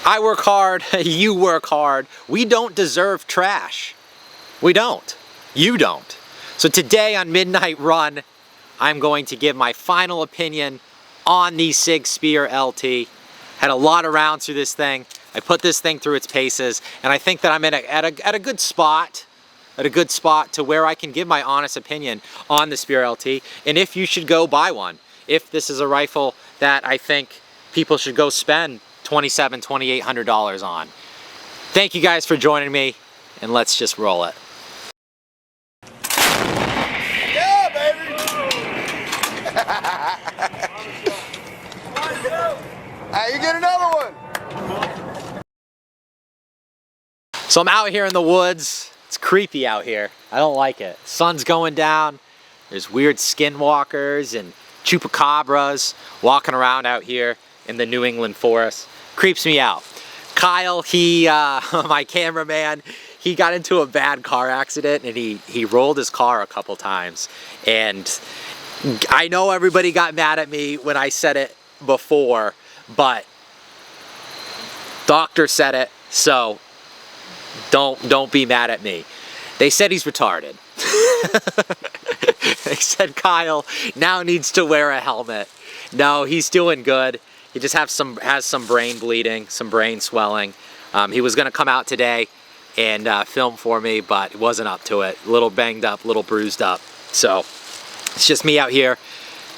I work hard, you work hard. We don't deserve trash. We don't. You don't. So today on Midnight Run, I'm going to give my final opinion on the Sig Spear LT. Had a lot of rounds through this thing. I put this thing through its paces, and I think that I'm at a good spot. At a good spot to where I can give my honest opinion on the Spear LT, and if you should go buy one. If this is a rifle that I think people should go spend $2,700, $2,800 on. Thank you guys for joining me, and let's just roll it. Yeah, baby! Hey, you get another one! So I'm out here in the woods. It's creepy out here. I don't like it. Sun's going down. There's weird skinwalkers and chupacabras walking around out here in the New England forest. Creeps me out. Kyle, my cameraman, he got into a bad car accident and he rolled his car a couple times. And I know everybody got mad at me when I said it before, but doctor said it, so don't be mad at me. They said he's retarded. They said Kyle now needs to wear a helmet. No, he's doing good. He just has some brain bleeding, some brain swelling. He was gonna come out today and film for me, but wasn't up to it. A little banged up, a little bruised up. So it's just me out here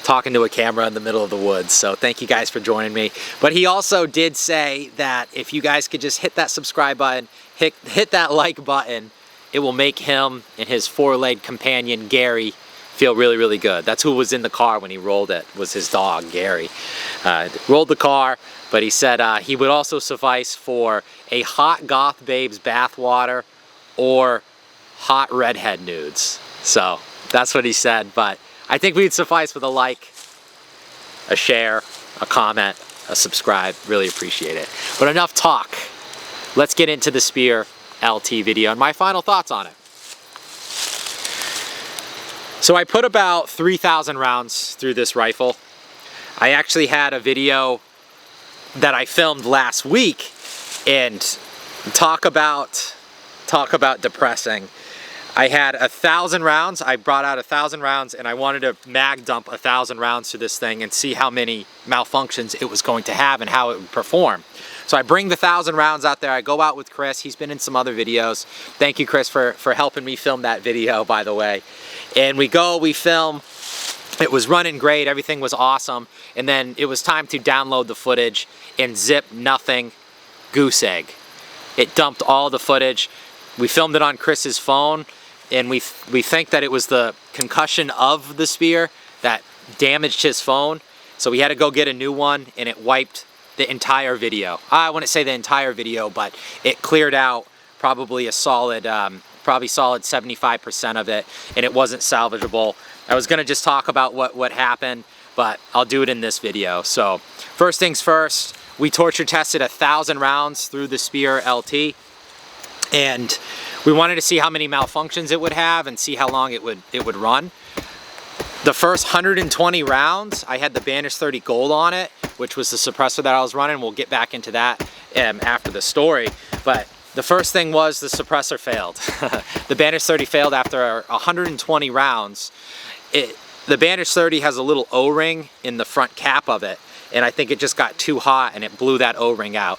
talking to a camera in the middle of the woods. So thank you guys for joining me. But he also did say that if you guys could just hit that subscribe button, hit that like button, it will make him and his four-legged companion Gary feel really, really good. That's who was in the car when he rolled it, was his dog, Gary. Rolled the car, but he said he would also suffice for a hot goth babes bathwater or hot redhead nudes. So that's what he said, but I think we'd suffice with a like, a share, a comment, a subscribe. Really appreciate it. But enough talk. Let's get into the Spear LT video and my final thoughts on it. So I put about 3,000 rounds through this rifle. I actually had a video that I filmed last week, and talk about depressing. I had 1,000 rounds. I brought out 1,000 rounds, and I wanted to mag dump 1,000 rounds to this thing and see how many malfunctions it was going to have and how it would perform. So I bring the 1,000 rounds out there. I go out with Chris. He's been in some other videos. Thank you, Chris, for helping me film that video, by the way. And we film. It was running great. Everything was awesome. And then it was time to download the footage, and zip, nothing, goose egg. It dumped all the footage. We filmed it on Chris's phone, and we think that it was the concussion of the Spear that damaged his phone. So we had to go get a new one, and it wiped the entire video. I wouldn't say the entire video, but it cleared out probably a solid, probably solid 75% of it, and it wasn't salvageable. I was gonna just talk about what happened, but I'll do it in this video. So first things first, we torture tested 1,000 rounds through the Spear LT, and we wanted to see how many malfunctions it would have and see how long it would run. The first 120 rounds, I had the Banish 30 Gold on it, which was the suppressor that I was running. We'll get back into that after the story. But the first thing was the suppressor failed. The Banish 30 failed after 120 rounds. The Banish 30 has a little O-ring in the front cap of it, and I think it just got too hot and it blew that O-ring out.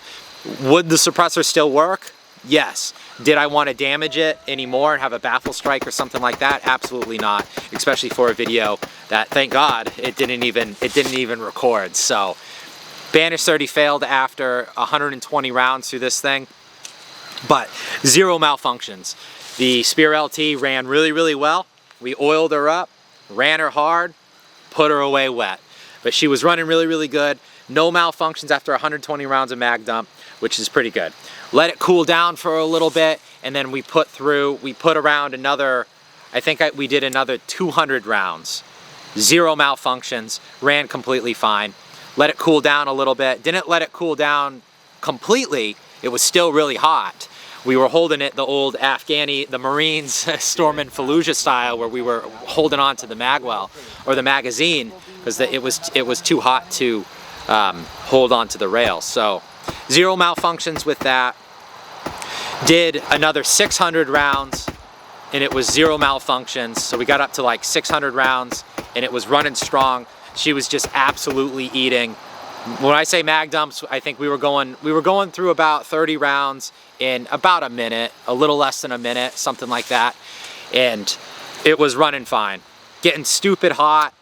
Would the suppressor still work? Yes. Did I want to damage it anymore and have a baffle strike or something like that? Absolutely not, especially for a video that, thank God, it didn't even record. So Banish 30 failed after 120 rounds through this thing, but zero malfunctions. The Spear LT ran really, really well. We oiled her up, ran her hard, put her away wet. But she was running really, really good. No malfunctions after 120 rounds of mag dump, which is pretty good. Let it cool down for a little bit, and then we put around another, we did another 200 rounds. Zero malfunctions, ran completely fine. Let it cool down a little bit. Didn't let it cool down completely. It was still really hot. We were holding it the old Afghani, the Marines Storm and Fallujah style, where we were holding on to the magwell or the magazine because it was too hot to hold on to the rail. So zero malfunctions with that. Did another 600 rounds and it was zero malfunctions. So we got up to like 600 rounds and it was running strong. She was just absolutely eating. When I say mag dumps, I think we were going through about 30 rounds in about a minute, a little less than a minute, something like that. And it was running fine. Getting stupid hot,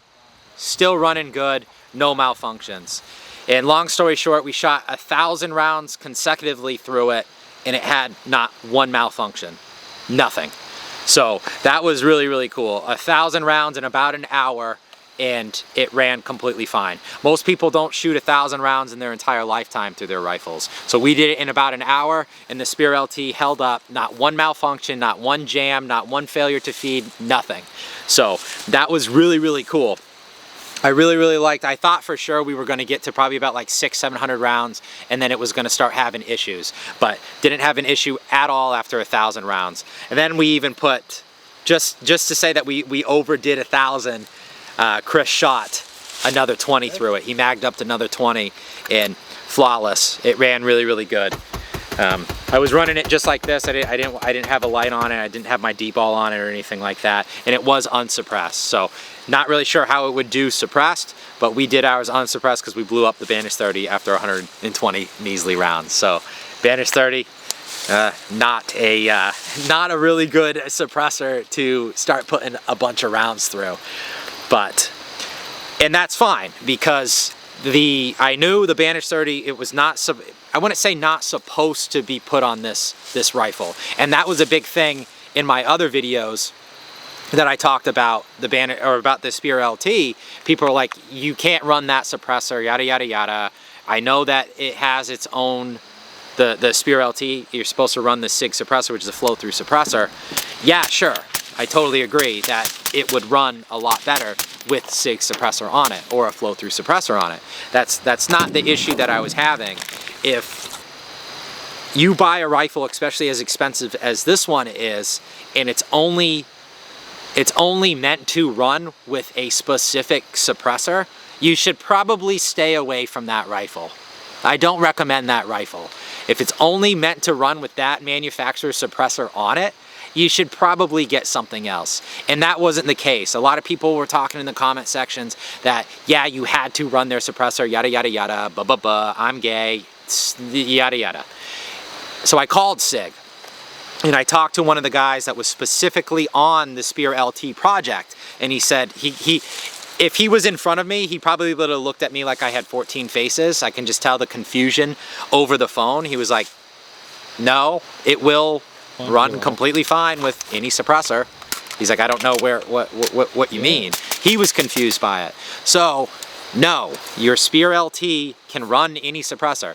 still running good, no malfunctions. And long story short, we shot 1,000 rounds consecutively through it and it had not one malfunction, nothing. So that was really, really cool. 1,000 rounds in about an hour and it ran completely fine. Most people don't shoot 1,000 rounds in their entire lifetime through their rifles. So we did it in about an hour and the Spear LT held up, not one malfunction, not one jam, not one failure to feed, nothing. So that was really, really cool. I really liked, I thought for sure we were gonna get to probably about like 600-700 rounds and then it was gonna start having issues, but didn't have an issue at all after 1,000 rounds. And then we even put, just to say that we overdid 1,000, Chris shot another 20 through it. He magged up to another 20 and flawless. It ran really, really good. I was running it just like this. I didn't have a light on it. I didn't have my D-ball on it or anything like that. And it was unsuppressed. So not really sure how it would do suppressed, but we did ours unsuppressed because we blew up the Banish 30 after 120 measly rounds. So Banish 30, not a really good suppressor to start putting a bunch of rounds through. And that's fine because I knew the Banish 30, it was not, I wouldn't say not supposed to be put on this rifle. And that was a big thing in my other videos that I talked about about the Spear LT. People are like, you can't run that suppressor, yada, yada, yada. I know that it has its own, the Spear LT, you're supposed to run the Sig Suppressor, which is a flow-through suppressor. Yeah, sure. I totally agree that it would run a lot better with Sig Suppressor on it or a flow-through suppressor on it. That's not the issue that I was having. If you buy a rifle, especially as expensive as this one is, and it's only meant to run with a specific suppressor, you should probably stay away from that rifle. I don't recommend that rifle. If it's only meant to run with that manufacturer's suppressor on it, you should probably get something else. And that wasn't the case. A lot of people were talking in the comment sections that, yeah, you had to run their suppressor, yada, yada, yada, blah, blah, blah, I'm gay, yada, yada. So I called Sig and I talked to one of the guys that was specifically on the Spear LT project. And he said, if he was in front of me, he probably would have looked at me like I had 14 faces. I can just tell the confusion over the phone. He was like, no, it will run completely fine with any suppressor. He's like, I don't know what you mean. He was confused by it. So no, your Spear LT can run any suppressor.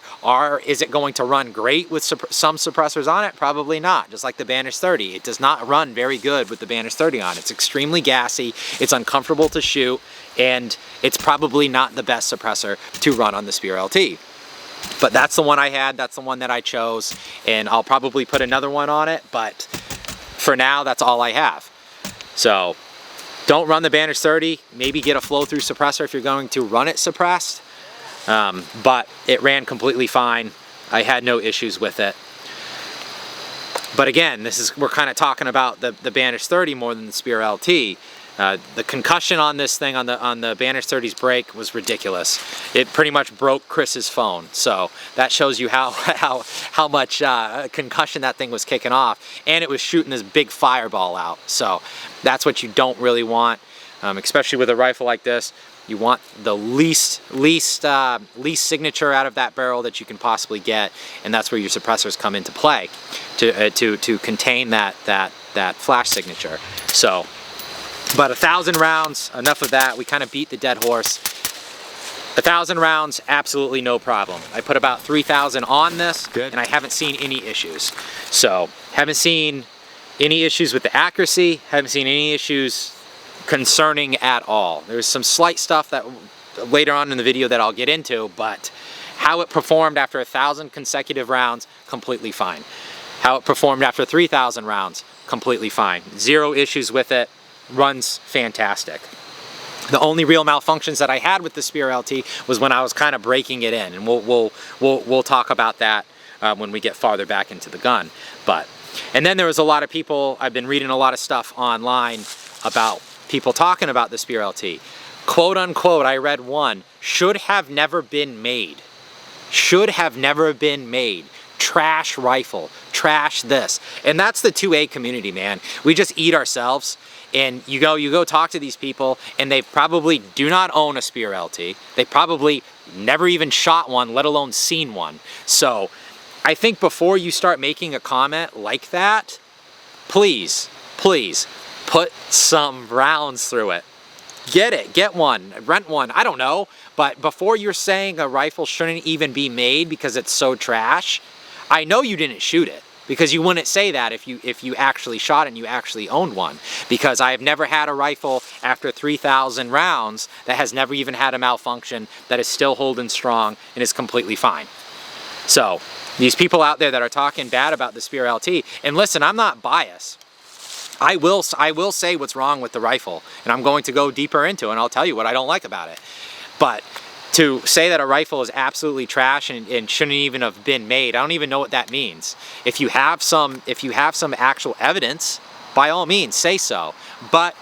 Is it going to run great with some suppressors on it? Probably not. Just like the Banish 30. It does not run very good with the Banish 30 on. It's extremely gassy, it's uncomfortable to shoot, and it's probably not the best suppressor to run on the Spear LT. But that's the one I had, that's the one that I chose, and I'll probably put another one on it, but for now, that's all I have. So don't run the Banish 30, maybe get a flow-through suppressor if you're going to run it suppressed, but it ran completely fine. I had no issues with it. But again, we're kind of talking about the Banish 30 more than the Spear LT. The concussion on this thing, on the Banish 30's brake, was ridiculous. It pretty much broke Chris's phone. So that shows you how much concussion that thing was kicking off. And it was shooting this big fireball out. So that's what you don't really want, especially with a rifle like this. You want the least signature out of that barrel that you can possibly get, and that's where your suppressors come into play to contain that flash signature. So. But 1,000 rounds, enough of that. We kind of beat the dead horse. 1,000 rounds, absolutely no problem. I put about 3,000 on this, and I haven't seen any issues. So, haven't seen any issues with the accuracy, haven't seen any issues concerning at all. There's some slight stuff that later on in the video that I'll get into, but how it performed after 1,000 consecutive rounds, completely fine. How it performed after 3,000 rounds, completely fine. Zero issues with it. Runs fantastic. The only real malfunctions that I had with the Spear LT was when I was kind of breaking it in, and we'll talk about that when we get farther back into the gun. And then there was a lot of people, I've been reading a lot of stuff online about people talking about the Spear LT. Quote unquote, I read one, should have never been made. Should have never been made. Trash rifle, trash this. And that's the 2A community, man. We just eat ourselves. And you go talk to these people, and they probably do not own a Spear LT. They probably never even shot one, let alone seen one. So I think before you start making a comment like that, please put some rounds through it. Get one, rent one, I don't know. But before you're saying a rifle shouldn't even be made because it's so trash, I know you didn't shoot it. Because you wouldn't say that if you actually shot it and you actually owned one. Because I have never had a rifle after 3,000 rounds that has never even had a malfunction, that is still holding strong and is completely fine. So these people out there that are talking bad about the Spear LT, and listen, I'm not biased. I will say what's wrong with the rifle, and I'm going to go deeper into it, and I'll tell you what I don't like about it. But to say that a rifle is absolutely trash and shouldn't even have been made, I don't even know what that means. If you have some actual evidence, by all means say so. But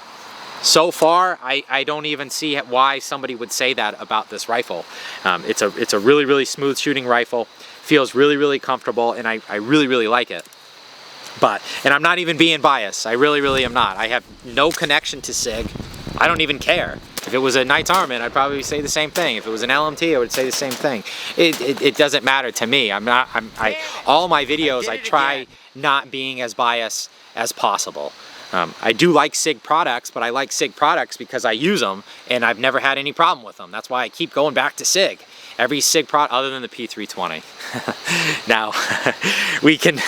so far, I don't even see why somebody would say that about this rifle. It's a really smooth shooting rifle, feels really comfortable, and I really like it. And I'm not even being biased. I really am not. I have no connection to Sig. I don't even care. If it was a Knight's Armament, I'd probably say the same thing. If it was an LMT, I would say the same thing. It doesn't matter to me. All my videos, I try not being as biased as possible. I do like Sig products, but I like Sig products because I use them, and I've never had any problem with them. That's why I keep going back to Sig. Every Sig product, other than the P320. Now, we can,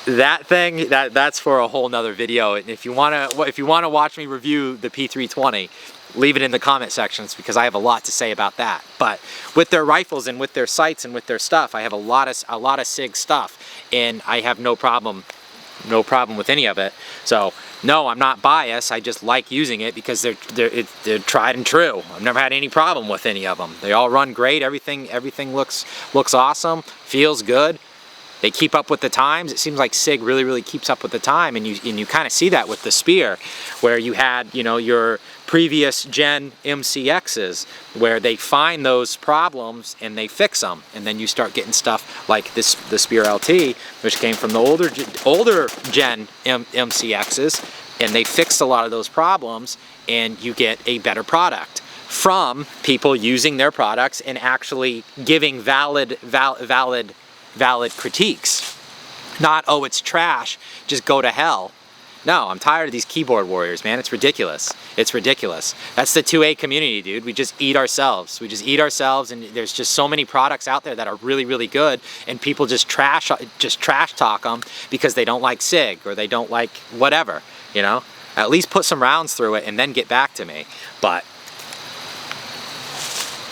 that's for a whole nother video. And if you wanna watch me review the P320, leave it in the comment sections because I have a lot to say about that. But with their rifles and with their sights and with their stuff, I have a lot of Sig stuff, and I have no problem with any of it. So no, I'm not biased. I just like using it because they're tried and true. I've never had any problem with any of them. They all run great. Everything looks awesome. Feels good. They keep up with the times. It seems like Sig really keeps up with the time, and you kind of see that with the Spear, where you had your previous gen MCXs where they find those problems and they fix them, and then you start getting stuff like the Spear LT, which came from the older gen MCXs, and they fixed a lot of those problems, and you get a better product from people using their products and actually giving valid critiques. Not, oh, it's trash, just go to hell. No, I'm tired of these keyboard warriors, man. It's ridiculous. It's ridiculous. That's the 2A community, dude. We just eat ourselves. We just eat ourselves, and there's just so many products out there that are really good, and people just trash talk them because they don't like Sig or they don't like whatever, At least put some rounds through it and then get back to me. But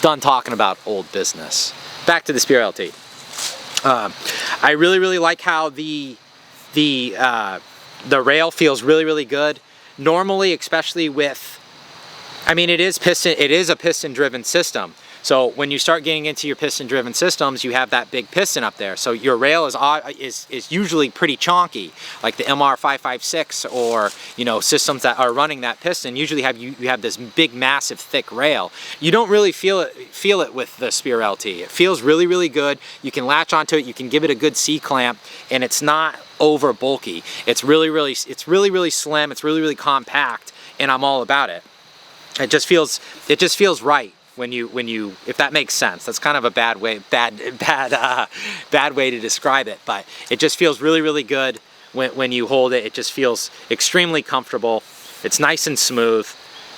done talking about old business. Back to the Spear LT. I really like how the rail feels really good. Normally, especially with, it is a piston driven system. So when you start getting into your piston driven systems, you have that big piston up there. So your rail is usually pretty chonky, like the MR556 or systems that are running that piston usually you have this big massive thick rail. You don't really feel it with the Spear LT. It feels really good. You can latch onto it, you can give it a good C-clamp, and it's not over bulky. It's really slim, it's really compact, and I'm all about it. It just feels right. When you, if that makes sense. That's kind of a bad way to describe it, but it just feels really good when you hold it. It just feels extremely comfortable. It's nice and smooth,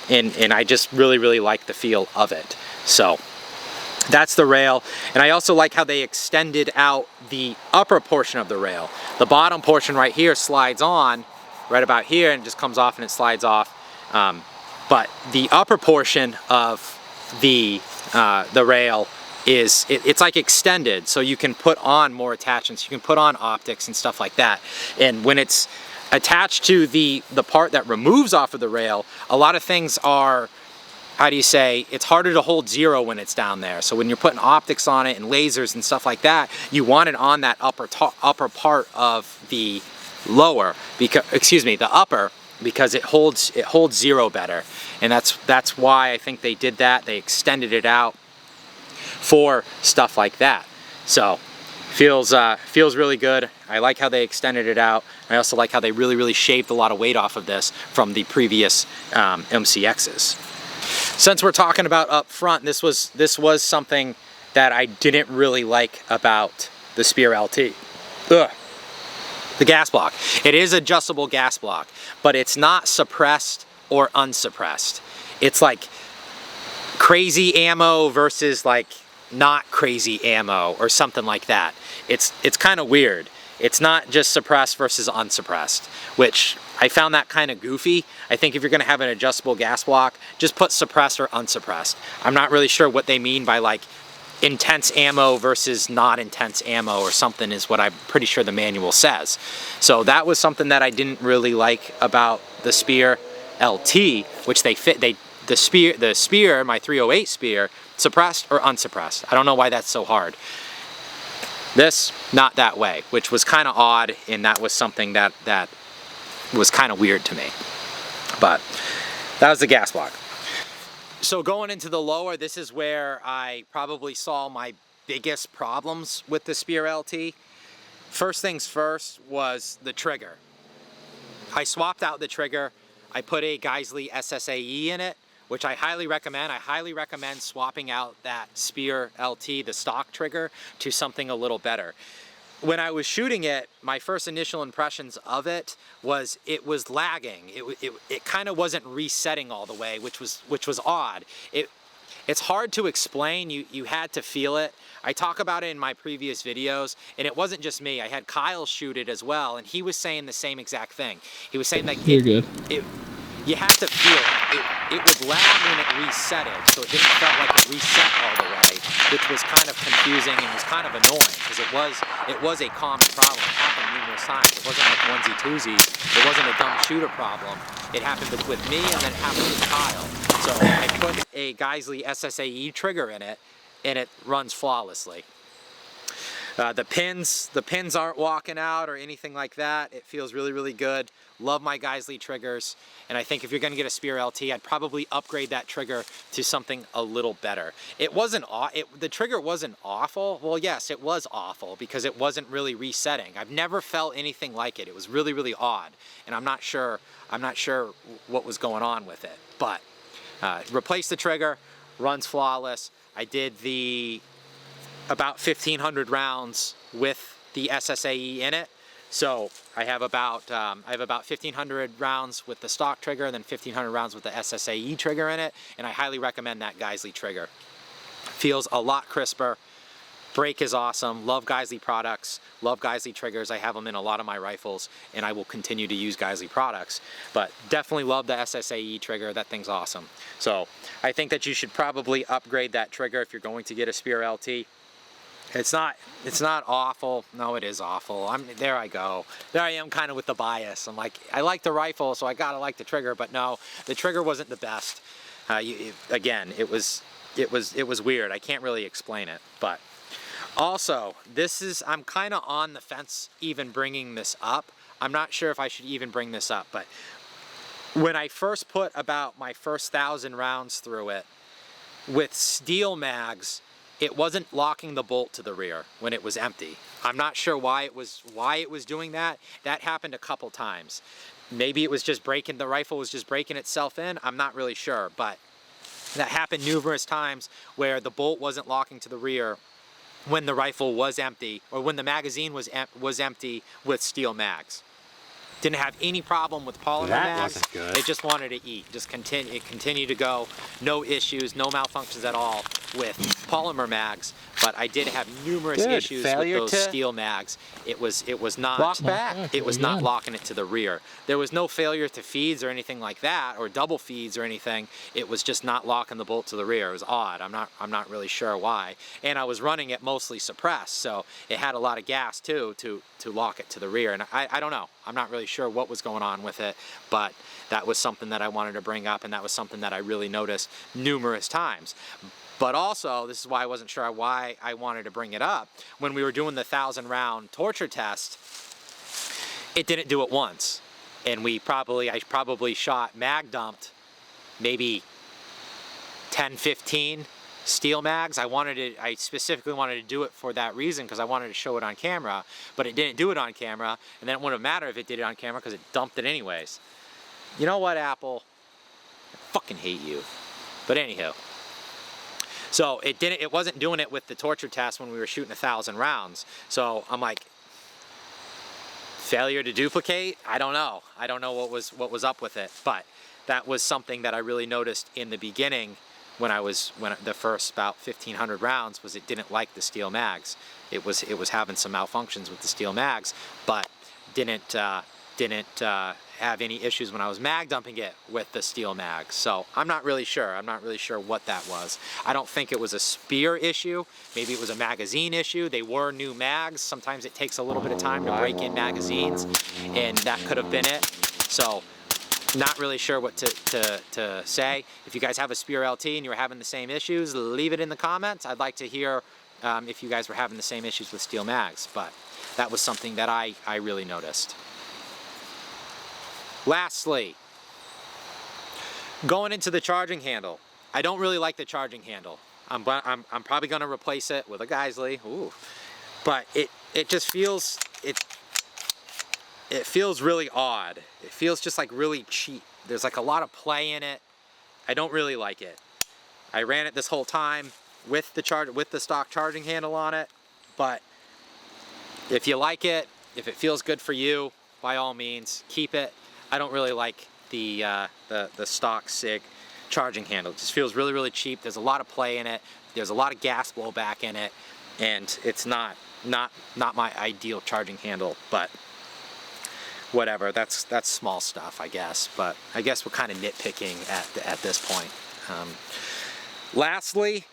and I just really like the feel of it. So that's the rail, and I also like how they extended out the upper portion of the rail. The bottom portion right here slides on right about here and just comes off and it slides off, but the upper portion of the rail it's like extended, so you can put on more attachments, you can put on optics and stuff like that. And when it's attached to the part that removes off of the rail, a lot of things are, how do you say, it's harder to hold zero when it's down there. So when you're putting optics on it and lasers and stuff like that, you want it on that upper part of the lower, the upper, because it holds zero better. And that's why I think they did that. They extended it out for stuff like that. So feels really good. I like how they extended it out. I also like how they really shaved a lot of weight off of this from the previous MCXs. Since we're talking about up front, this was something that I didn't really like about the Spear LT. Ugh. The gas block. It is adjustable gas block, but it's not suppressed or unsuppressed. It's like crazy ammo versus like not crazy ammo or something like that. It's kind of weird. It's not just suppressed versus unsuppressed, which I found that kind of goofy. I think if you're going to have an adjustable gas block, just put suppressed or unsuppressed. I'm not really sure what they mean by like intense ammo versus not intense ammo or something is what I'm pretty sure the manual says. So that was something that I didn't really like about the Spear LT, which the Spear, my 308 Spear, suppressed or unsuppressed. I don't know why that's so hard. This, not that way, which was kind of odd, and that was something that was kind of weird to me. But that was the gas block. So going into the lower, this is where I probably saw my biggest problems with the Spear LT. First things first was the trigger. I swapped out the trigger. I put a Geissele SSAE in it, which I highly recommend. I highly recommend swapping out that Spear LT, the stock trigger, to something a little better. When I was shooting it, my first initial impressions of it was lagging. It kind of wasn't resetting all the way, which was odd. It's hard to explain. You had to feel it. I talk about it in my previous videos, and it wasn't just me. I had Kyle shoot it as well, and he was saying the same exact thing. He was saying that you have to feel it. It would lag when it resetted, so it didn't feel like it reset all the way, which was kind of confusing and was kind of annoying because it was a common problem. It happened numerous times. It wasn't like onesie twosies. It wasn't a dumb shooter problem. It happened with me and then it happened with Kyle. So I put a Geissele SSAE trigger in it, and it runs flawlessly. The pins aren't walking out or anything like that. It feels really good. Love my Geissele triggers, and I think if you're going to get a Spear LT, I'd probably upgrade that trigger to something a little better. The trigger wasn't awful. Well, yes, it was awful because it wasn't really resetting. I've never felt anything like it. It was really odd, and I'm not sure what was going on with it. But replace the trigger, runs flawless. I did about 1,500 rounds with the SSAE in it. So I have about 1,500 rounds with the stock trigger and then 1,500 rounds with the SSAE trigger in it, and I highly recommend that Geissele trigger. Feels a lot crisper. Brake is awesome. Love Geissele products. Love Geissele triggers. I have them in a lot of my rifles, and I will continue to use Geissele products. But definitely love the SSAE trigger. That thing's awesome. So I think that you should probably upgrade that trigger if you're going to get a Spear LT. It's not awful. No, it is awful. There I go. There I am kind of with the bias. I'm like, I like the rifle, so I gotta like the trigger, but no, the trigger wasn't the best. Again, it was weird. I can't really explain it, but also, I'm kind of on the fence even bringing this up. I'm not sure if I should even bring this up, but when I first put about my first 1,000 rounds through it, with steel mags, it wasn't locking the bolt to the rear when it was empty. I'm not sure why it was doing that. That happened a couple times. Maybe it was just the rifle was just breaking itself in. I'm not really sure, but that happened numerous times where the bolt wasn't locking to the rear when the rifle was empty, or when the magazine was empty with steel mags. Didn't have any problem with polymer mags. Wasn't good. It just wanted to eat. It continued to go. No issues, no malfunctions at all with polymer mags, but I did have numerous Good. issues with Failure those to steel mags. It was not lock back. it was not Again. locking it to the rear. There was no failure to feeds or anything like that, or double feeds or anything. It was just not locking the bolt to the rear. It was odd. I'm not really sure why. And I was running it mostly suppressed, so it had a lot of gas too to lock it to the rear. And I don't know. I'm not really sure what was going on with it, but that was something that I wanted to bring up, and that was something that I really noticed numerous times. But also, this is why I wasn't sure why I wanted to bring it up. When we were doing the 1,000-round torture test, it didn't do it once. And I probably shot mag dumped maybe 10, 15 steel mags. I specifically wanted to do it for that reason, because I wanted to show it on camera, but it didn't do it on camera, and then it wouldn't have mattered if it did it on camera because it dumped it anyways. You know what, Apple? I fucking hate you. But anywho. So it wasn't doing it with the torture test when we were shooting 1,000 rounds. So I'm like, failure to duplicate? I don't know. I don't know what was up with it, but that was something that I really noticed in the beginning when the first about 1,500 rounds was it didn't like the steel mags. It was having some malfunctions with the steel mags, but didn't have any issues when I was mag dumping it with the steel mags. So I'm not really sure. I'm not really sure what that was. I don't think it was a spear issue. Maybe it was a magazine issue. They were new mags. Sometimes it takes a little bit of time to break in magazines, and that could have been it. So not really sure what to say. If you guys have a Spear LT and you're having the same issues, leave it in the comments. I'd like to hear if you guys were having the same issues with steel mags, but that was something that I really noticed. Lastly, going into the charging handle. I don't really like the charging handle. I'm probably going to replace it with a Geisley. Ooh. But it just feels it feels really odd. It feels just like really cheap. There's like a lot of play in it. I don't really like it. I ran it this whole time with the stock charging handle on it, but if you like it, if it feels good for you, by all means, keep it. I don't really like the stock Sig charging handle. It just feels really, really cheap. There's a lot of play in it. There's a lot of gas blowback in it, and it's not my ideal charging handle. But whatever. That's small stuff, I guess. But I guess we're kind of nitpicking at this point. Lastly,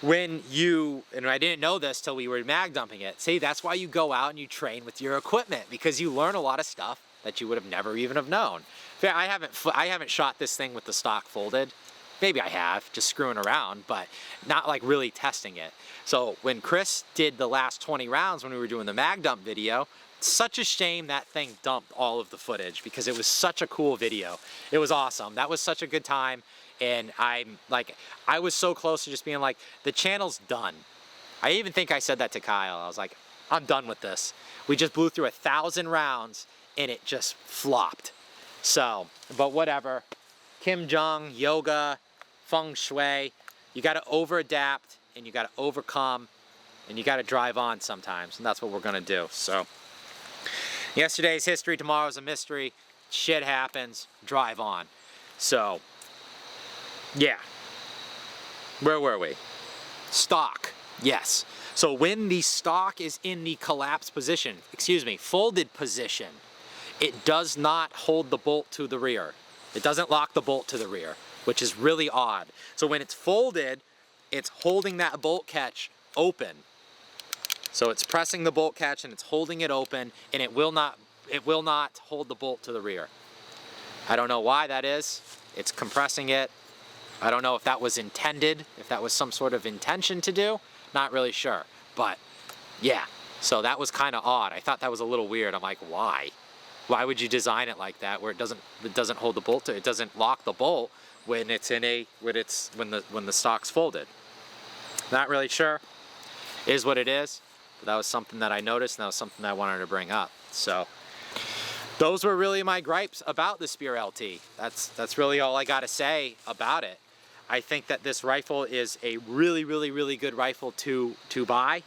and I didn't know this till we were mag dumping it. See, that's why you go out and you train with your equipment, because you learn a lot of stuff that you would have never even have known. I haven't shot this thing with the stock folded. Maybe I have, just screwing around, but not like really testing it. So when Chris did the last 20 rounds when we were doing the mag dump video, it's such a shame that thing dumped all of the footage, because it was such a cool video. It was awesome. That was such a good time. And I was so close to just being like, the channel's done. I even think I said that to Kyle. I was like, I'm done with this. We just blew through 1,000 rounds and it just flopped. So, but whatever. Kim Jong, yoga, feng shui, you gotta over-adapt and you gotta overcome and you gotta drive on sometimes, and that's what we're gonna do. So, yesterday's history, tomorrow's a mystery. Shit happens, drive on. So, yeah. Where were we? Stock, yes. So when the stock is in the collapsed position, folded position, it does not hold the bolt to the rear. It doesn't lock the bolt to the rear, which is really odd. So when it's folded, it's holding that bolt catch open. So it's pressing the bolt catch and it's holding it open, and it will not hold the bolt to the rear. I don't know why that is. It's compressing it. I don't know if that was intended, if that was some sort of intention to do. Not really sure, but yeah. So that was kind of odd. I thought that was a little weird. I'm like, why? Why would you design it like that, where it doesn't hold the bolt to it doesn't lock the bolt when it's when the stock's folded? Not really sure. It is what it is. But that was something that I noticed, and that was something that I wanted to bring up. So those were really my gripes about the Spear LT. That's really all I got to say about it. I think that this rifle is a really, really, really good rifle to buy.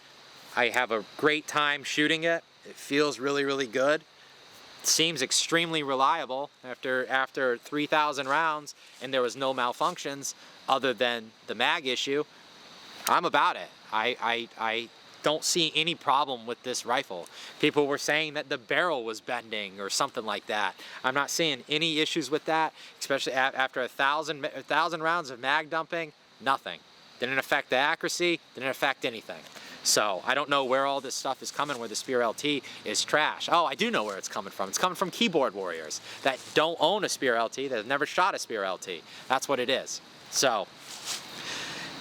I have a great time shooting it. It feels really, really good. It seems extremely reliable after 3,000 rounds, and there was no malfunctions other than the mag issue. I'm about it. I don't see any problem with this rifle. People were saying that the barrel was bending or something like that. I'm not seeing any issues with that, especially after 1,000 rounds of mag dumping. Nothing. Didn't affect the accuracy, didn't affect anything. So I don't know where all this stuff is coming, where the Spear LT is trash. Oh, I do know where it's coming from. It's coming from keyboard warriors that don't own a Spear LT, that have never shot a Spear LT. That's what it is. So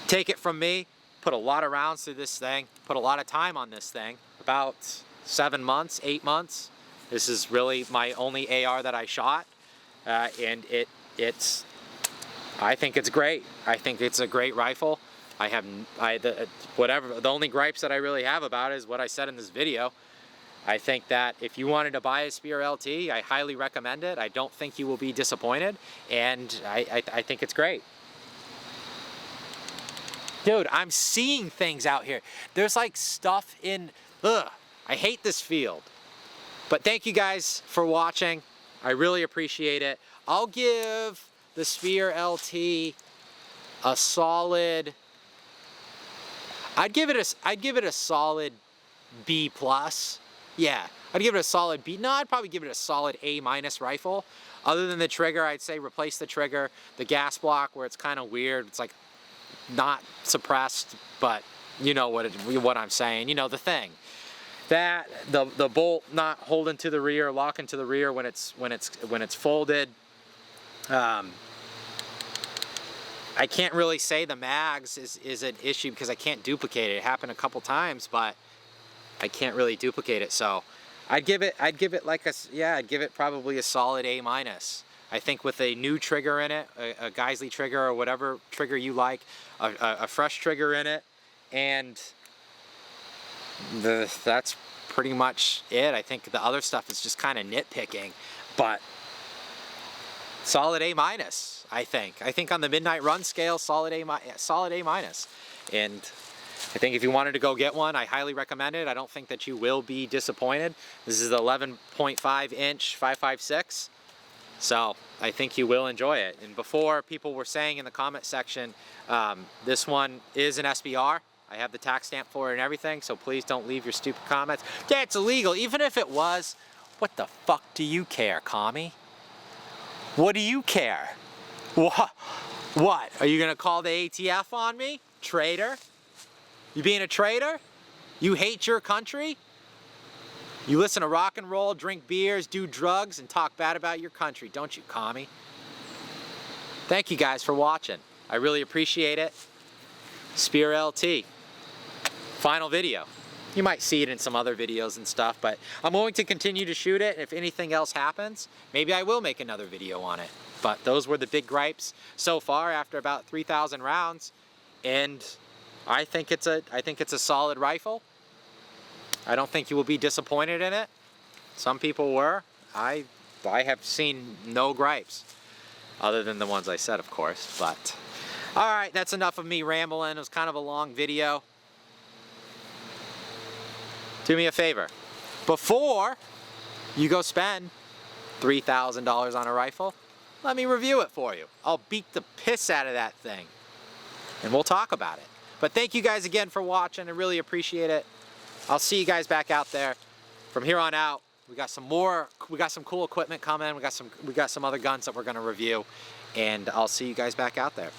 take it from me, put a lot of rounds through this thing, put a lot of time on this thing, about 7 months, 8 months. This is really my only AR that I shot, and I think it's great. I think it's a great rifle. The only gripes that I really have about it is what I said in this video. I think that if you wanted to buy a Spear LT, I highly recommend it. I don't think you will be disappointed, and I think it's great. Dude, I'm seeing things out here. There's like stuff in, I hate this field. But thank you guys for watching. I really appreciate it. I'll give the Spear LT a solid, I'd give it a solid B+. Yeah, I'd give it a solid B. No, I'd probably give it a solid A- rifle. Other than the trigger, I'd say replace the trigger. The gas block, where it's kind of weird. It's like not suppressed, but you know what I'm saying. You know the thing. That the bolt not holding to the rear, locking to the rear when it's folded. I can't really say the mags is an issue because I can't duplicate it. It happened a couple times, but I can't really duplicate it. So I'd give it probably a solid A-. I think with a new trigger in it, a Geisley trigger or whatever trigger you like, a fresh trigger in it, and that's pretty much it. I think the other stuff is just kind of nitpicking, but solid A-. I think on the MidnightRun scale, solid A-. And I think if you wanted to go get one, I highly recommend it. I don't think that you will be disappointed. This is the 11.5 inch 5.56. So I think you will enjoy it. And before, people were saying in the comment section, this one is an SBR. I have the tax stamp for it and everything, so please don't leave your stupid comments. That's illegal. Even if it was, what the fuck do you care, commie? What do you care? What? Are you gonna call the ATF on me? Traitor? You being a traitor? You hate your country? You listen to rock and roll, drink beers, do drugs, and talk bad about your country, don't you, commie? Thank you guys for watching. I really appreciate it. Spear LT. Final video. You might see it in some other videos and stuff, but I'm going to continue to shoot it, and if anything else happens, maybe I will make another video on it. But those were the big gripes so far after about 3,000 rounds, and I think it's a solid rifle. I don't think you will be disappointed in it. Some people were. I have seen no gripes, other than the ones I said, of course. But all right, that's enough of me rambling. It was kind of a long video. Do me a favor. Before you go spend $3,000 on a rifle, let me review it for you. I'll beat the piss out of that thing, and we'll talk about it. But thank you guys again for watching. I really appreciate it. I'll see you guys back out there. From here on out, we got some cool equipment coming. We got some other guns that we're gonna review, and I'll see you guys back out there.